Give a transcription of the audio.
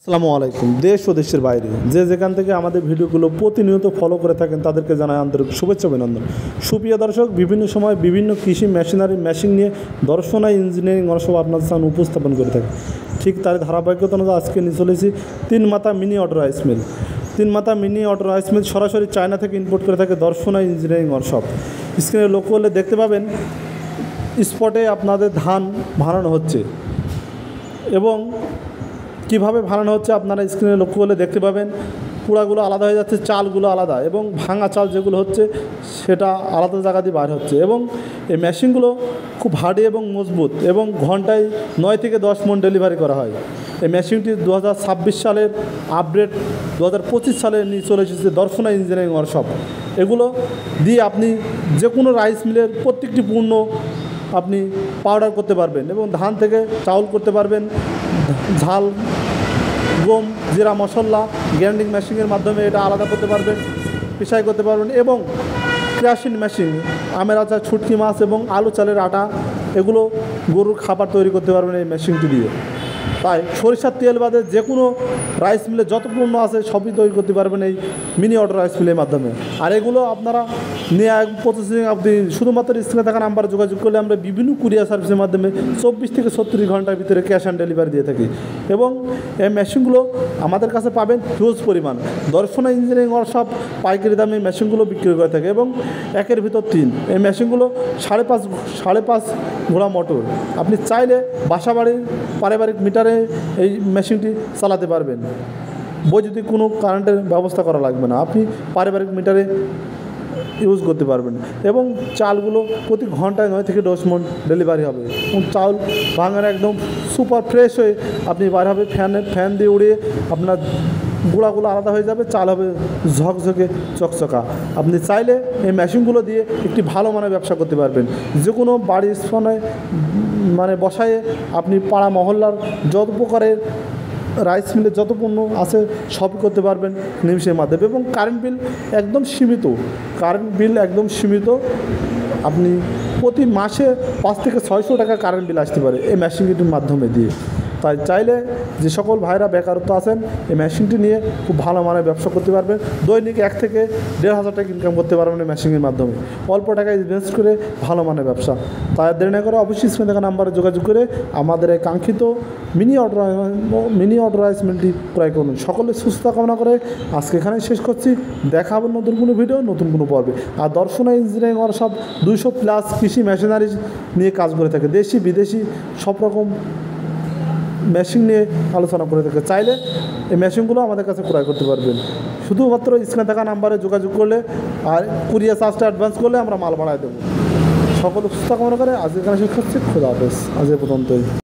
আসসালামু আলাইকুম। দেশ ও দেশের বাইরে যে যেখান থেকে আমাদের ভিডিওগুলো প্রতিনিয়ত ফলো করে থাকেন তাদেরকে জানাই আন্তরিক শুভেচ্ছা অভিনন্দন। সুপ্রিয় দর্শক, বিভিন্ন সময় বিভিন্ন কৃষি মেশিন নিয়ে দর্শনা ইঞ্জিনিয়ারিং অনুষদ আপনাদের সামনে উপস্থাপন করে থাকে। ঠিক তার ধারাবাহিকতা আজকে নিয়ে চলেছি তিন মাথা মিনি অটো রাইস মিল। তিন মাথা মিনি অটো রাইস মিল সরাসরি চায়না থেকে ইম্পোর্ট করে থাকে দর্শনা ইঞ্জিনিয়ারিং অনুষদ। স্ক্রিনে লক্ষ্য করলে দেখতে পাবেন স্পটে আপনাদের ধান ভাড়ানো হচ্ছে এবং কীভাবে ভাড়ানো হচ্ছে আপনারা স্ক্রিনে লক্ষ্য করলে দেখতে পাবেন। কুড়াগুলো আলাদা হয়ে যাচ্ছে, চালগুলো আলাদা এবং ভাঙা চাল যেগুলো হচ্ছে সেটা আলাদা জায়গা দিয়ে বাইর হচ্ছে। এবং এই মেশিনগুলো খুব হার্ডি এবং মজবুত এবং ঘন্টায় 9 থেকে 10 মণ ডেলিভারি করা হয়। এই মেশিনটি 2026 সালের আপডেট 2025 সালে নিয়ে চলে এসেছে দর্শনা ইঞ্জিনিয়ারিং ওয়ার্কশপ। এগুলো দিয়ে আপনি যে কোনো রাইস মিলের প্রত্যেকটি পণ্য আপনি পাউডার করতে পারবেন এবং ধান থেকে চাউল করতে পারবেন। ঝাল, গম, জিরা, মশলা গ্রাইন্ডিং মেশিনের মাধ্যমে এটা আলাদা করতে পারবেন, পিসাই করতে পারবেন। এবং ক্রাশিং মেশিন, আমের আচার, ছুটকি মাছ এবং আলু চালের আটা এগুলো গরুর খাবার তৈরি করতে পারবেন এই মেশিনটি দিয়ে। তাই সরিষার তেল বাদে যে কোনো রাইস মিলে যত পণ্য আছে সবই তৈরি করতে পারবেন এই মিনি অটো রাইস মিলের মাধ্যমে। আর এগুলো আপনারা নিয়ে প্রসেসিং আপনি শুধুমাত্র স্ক্রিনে থাকা নাম্বারে যোগাযোগ করলে আমরা বিভিন্ন কুরিয়ার সার্ভিসের মাধ্যমে 24 থেকে 36 ঘন্টার ভিতরে ক্যাশ অন ডেলিভারি দিয়ে থাকি। এবং এই মেশিনগুলো আমাদের কাছে পাবেন হিউজ পরিমাণ। দর্শনা ইঞ্জিনিয়ারিং ওয়ার্কশপ পাইকারি দামে মেশিনগুলো বিক্রি করে থাকে এবং একের ভিতর 3। এই মেশিনগুলো 5.5 ঘোড়া মোটর। আপনি চাইলে বাসাবাড়ির পারিবারিক মিটারে এই মেশিনটি চালাতে পারবেন। বৈদ্যুতিক কোনো কারেন্টের ব্যবস্থা করা লাগবে না, আপনি পারিবারিক মিটারে ইউজ করতে পারবেন। এবং চালগুলো প্রতি ঘন্টায় 9 থেকে 10 মণ ডেলিভারি হবে এবং চাউল ভাঙার একদম সুপার ফ্রেশ হয়ে আপনি বার হবে। ফ্যান দিয়ে উড়িয়ে আপনার গুঁড়াগুলো আলাদা হয়ে যাবে, চাল হবে ঝকঝকে চকচকা। আপনি চাইলে এই মেশিনগুলো দিয়ে একটি ভালো মানের ব্যবসা করতে পারবেন। যে কোনো বাড়ির স্থানে বসায়ে আপনি পাড়া মহল্লার যত প্রকারের রাইস মিলের যত পণ্য আছে সবই করতে পারবেন নিমিষের মাধ্যমে। এবং কারেন্ট বিল একদম সীমিত। আপনি প্রতি মাসে 500 থেকে 600 টাকা কারেন্ট বিল আসতে পারে এই মেশিনটির মাধ্যমে দিয়ে। তাই চাইলে যে সকল ভাইরা বেকারত্ব আছেন এই মেশিনটি নিয়ে খুব ভালো মানের ব্যবসা করতে পারবেন। দৈনিক 1 থেকে 1,500 টাকা ইনকাম করতে পারবেন এই মেশিনের মাধ্যমে। অল্প টাকায় ইনভেস্ট করে ভালো মানের ব্যবসা। তাই দেরি না করে অবশ্যই স্ক্রিনে থাকা নাম্বারে যোগাযোগ করে আমাদের এই কাঙ্ক্ষিত মিনি অটো রাইস মিলটি ক্রয় করুন। সকলের সুস্থতা কামনা করে আজকে এখানেই শেষ করছি। দেখা হবে নতুন কোনো ভিডিও, নতুন কোনো পর্বে। আর দর্শনা ইঞ্জিনিয়ারিং ওয়ার্কশপ 200+ কৃষি মেশিনারি নিয়ে কাজ করে থাকে। দেশি বিদেশি সব রকম মেশিন নিয়ে আলোচনা করে থাকে। চাইলে এই মেশিনগুলো আমাদের কাছে ক্রয় করতে পারবেন। শুধুমাত্র স্ক্রিনে থাকা নাম্বারে যোগাযোগ করলে আর কুরিয়ার চার্জটা অ্যাডভান্স করলে আমরা মাল ভাড়ায় দেবো। সকল সুস্থতা কামনা করে আজকে এখানে শেষ করছি। খোদা হাফেজ। আজ এ পর্যন্তই।